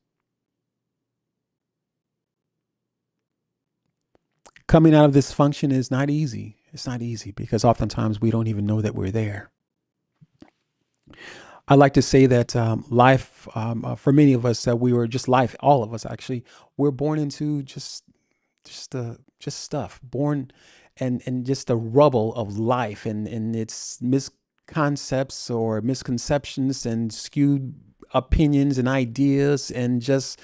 Coming out of this function is not easy. It's not easy because oftentimes we don't even know that we're there. I like to say that life, for many of us, that we were just life. All of us actually, we're born into just stuff. Born and just the rubble of life and its misconcepts or misconceptions and skewed opinions and ideas and just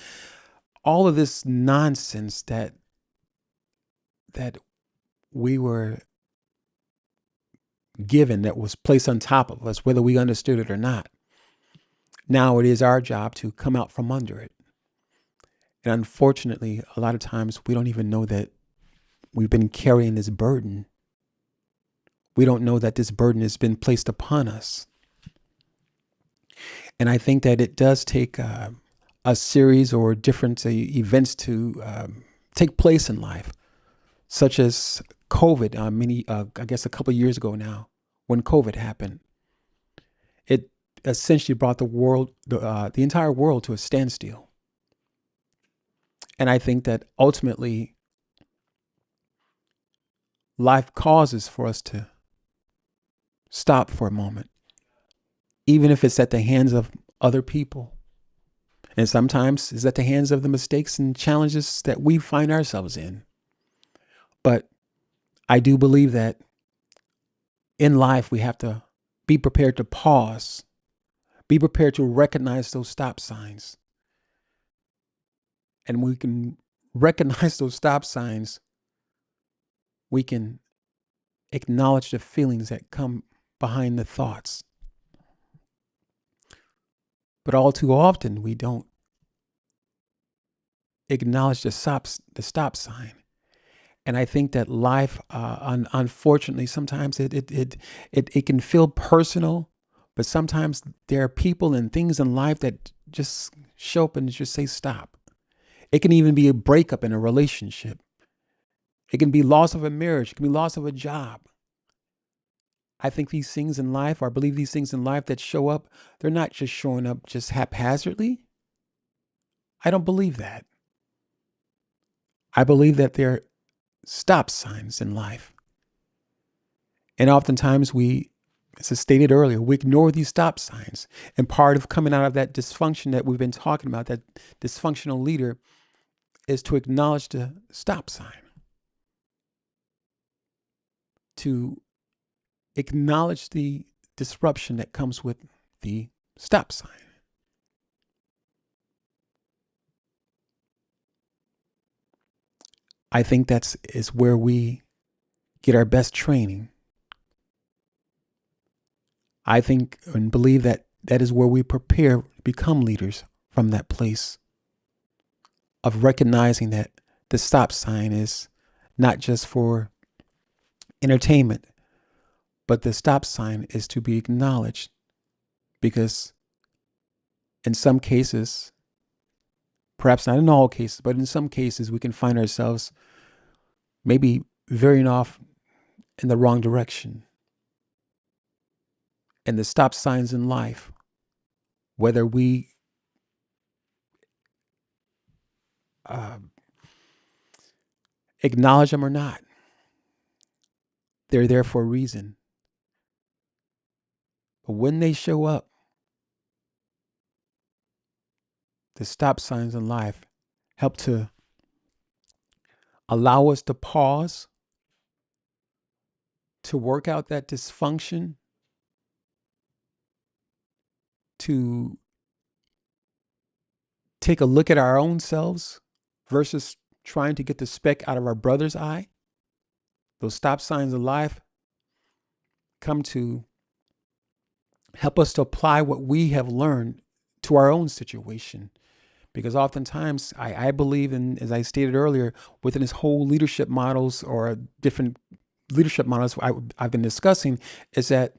all of this nonsense that we were given, that was placed on top of us, whether we understood it or not. Now it is our job to come out from under it. And unfortunately, a lot of times we don't even know that we've been carrying this burden. We don't know that this burden has been placed upon us. And I think that it does take a series or different events to take place in life, such as COVID. I guess a couple of years ago now, when COVID happened, it essentially brought the entire world to a standstill. And I think that ultimately, life causes for us to stop for a moment, even if it's at the hands of other people. And sometimes it's at the hands of the mistakes and challenges that we find ourselves in. But I do believe that in life, we have to be prepared to pause, be prepared to recognize those stop signs. And we can recognize those stop signs. We can acknowledge the feelings that come behind the thoughts. But all too often, we don't acknowledge the stop sign. And I think that life, unfortunately, sometimes it can feel personal, but sometimes there are people and things in life that just show up and just say stop. It can even be a breakup in a relationship. It can be loss of a marriage. It can be loss of a job. I think these things in life, or I believe these things in life that show up, they're not just showing up just haphazardly. I don't believe that. I believe that they're stop signs in life. And oftentimes as I stated earlier, we ignore these stop signs. And part of coming out of that dysfunction that we've been talking about, that dysfunctional leader, is to acknowledge the stop sign, to acknowledge the disruption that comes with the stop sign. I think is where we get our best training. I think and believe that is where we prepare to become leaders, from that place of recognizing that the stop sign is not just for entertainment, but the stop sign is to be acknowledged, because in some cases, perhaps not in all cases, but in some cases, we can find ourselves maybe veering off in the wrong direction. And the stop signs in life, whether we uh, acknowledge them or not, they're there for a reason. But when they show up, the stop signs in life help to allow us to pause, to work out that dysfunction, to take a look at our own selves versus trying to get the speck out of our brother's eye. Those stop signs of life come to help us to apply what we have learned to our own situation. Because oftentimes, I believe in, as I stated earlier, within this whole leadership models or different leadership models I've been discussing, is that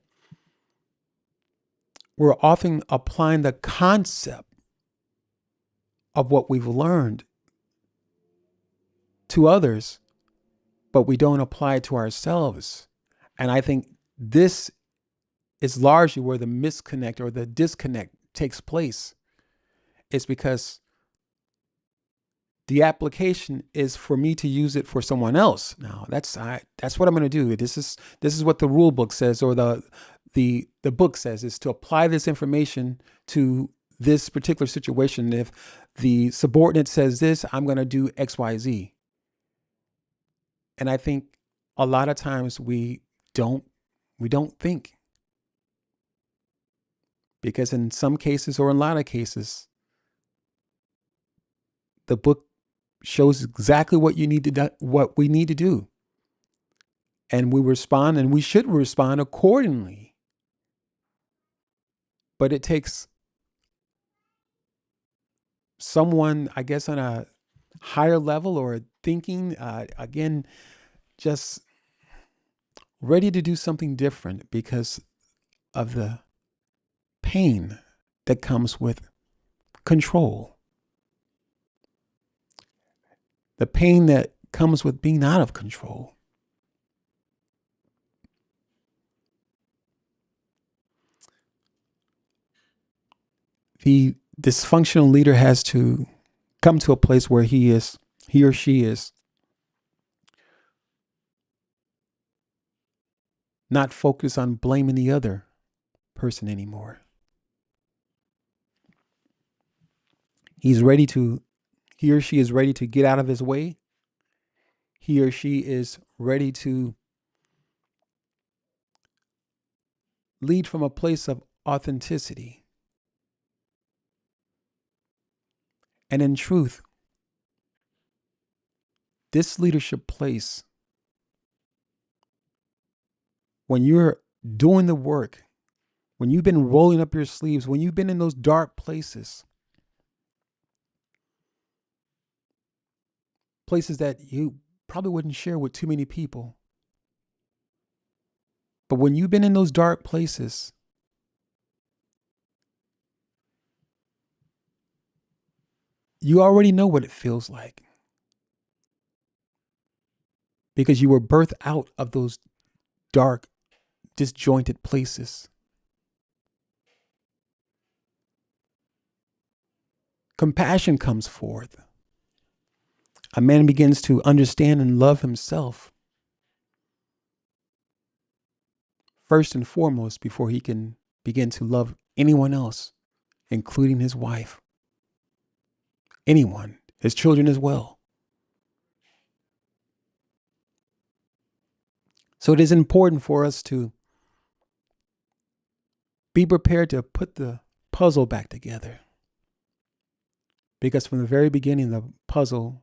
we're often applying the concept of what we've learned to others, but we don't apply it to ourselves. And I think this is largely where the misconnect or the disconnect takes place. It's because The application is for me to use it for someone else. Now that's what I'm going to do. This is what the rule book says, or the book says, is to apply this information to this particular situation. If the subordinate says this, I'm going to do X, Y, Z. And I think a lot of times don't we don't think, because in some cases, or in a lot of cases, the book shows exactly what you need to do, what we need to do, and we respond, and we should respond accordingly. But it takes someone, I guess, on a higher level, or thinking, again, just ready to do something different because of the pain that comes with control, the pain that comes with being out of control. The dysfunctional leader has to come to a place where he or she is not focused on blaming the other person anymore. He or she is ready to get out of his way. He or she is ready to lead from a place of authenticity. And in truth, this leadership place, when you're doing the work, when you've been rolling up your sleeves, when you've been in those dark places, places that you probably wouldn't share with too many people. But when you've been in those dark places, you already know what it feels like, because you were birthed out of those dark, disjointed places. Compassion comes forth. A man begins to understand and love himself first and foremost before he can begin to love anyone else, including his wife, anyone, his children as well. So it is important for us to be prepared to put the puzzle back together, because from the very beginning, the puzzle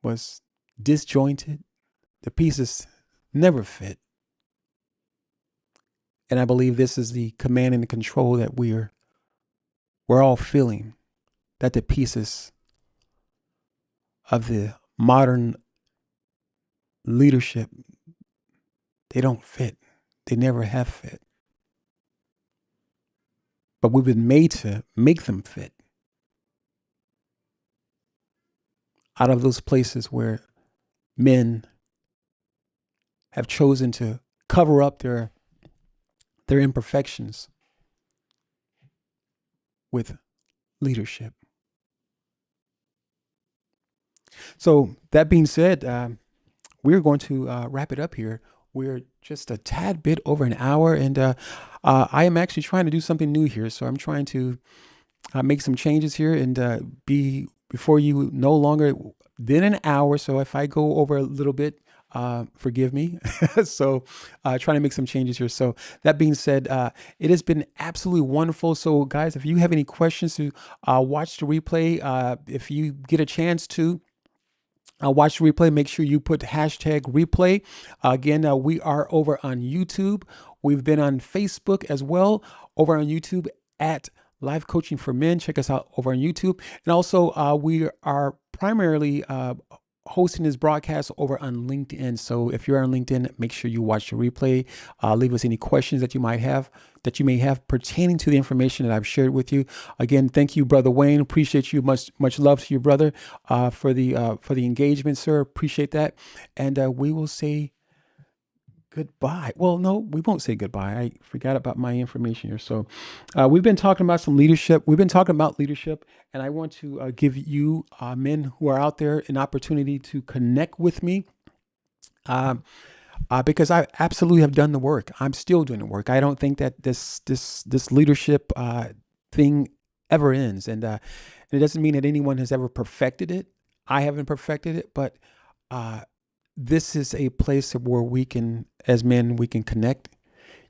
was disjointed. The pieces never fit. And I believe this is the command and the control that we're all feeling, that the pieces of the modern leadership, they don't fit. They never have fit. But we've been made to make them fit. Out of those places where men have chosen to cover up their imperfections with leadership. So that being said, we're going to wrap it up here. We're just a tad bit over an hour, and I am actually trying to do something new here. So I'm trying to make some changes here, and be before you no longer than an hour. So if I go over a little bit, forgive me. So trying to make some changes here. So that being said, it has been absolutely wonderful. So guys, if you have any questions to watch the replay, if you get a chance to watch the replay, make sure you put hashtag replay. Again, we are over on YouTube. We've been on Facebook as well, over on YouTube at Life Coaching for Men. Check us out over on YouTube. And also, we are primarily hosting this broadcast over on LinkedIn. So if you're on LinkedIn, make sure you watch the replay. Leave us any questions that you may have pertaining to the information that I've shared with you. Again, thank you, Brother Wayne. Appreciate you. Much love to you, brother, for the engagement, sir. Appreciate that. And we will say goodbye. Well, no, we won't say goodbye. I forgot about my information here. So, we've been talking about some leadership. We've been talking about leadership, and I want to give you men who are out there an opportunity to connect with me. Um, because I absolutely have done the work. I'm still doing the work. I don't think that this leadership thing ever ends, and it doesn't mean that anyone has ever perfected it. I haven't perfected it, but uh, this is a place where we can, as men, we can connect.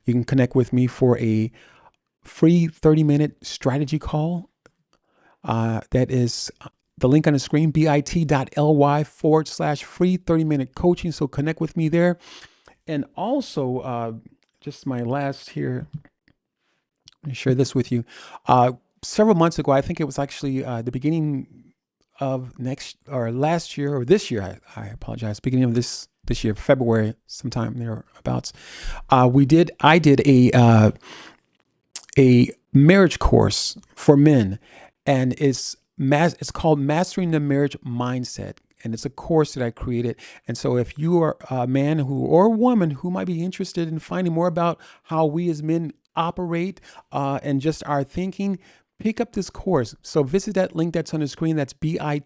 You can connect with me for a free 30-minute strategy call. That is the link on the screen, bit.ly/free 30-minute coaching. So connect with me there. And also, just my last here, let me share this with you. Several months ago, I think it was actually the beginning of next or last year or this year. I apologize. Beginning of this year, February, sometime thereabouts. I did a marriage course for men, and it's called Mastering the Marriage Mindset. And it's a course that I created. And so if you are a man who or a woman who might be interested in finding more about how we as men operate and just our thinking, pick up this course. So visit that link that's on the screen. That's bit.ly/MTMM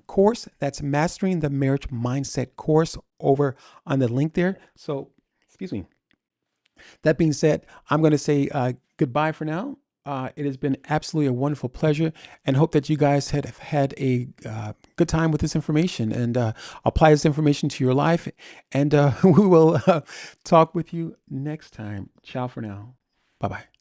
course. That's Mastering the Marriage Mindset course over on the link there. So, excuse me. That being said, I'm going to say goodbye for now. It has been absolutely a wonderful pleasure, and hope that you guys have had a good time with this information and apply this information to your life. And we will talk with you next time. Ciao for now. Bye bye.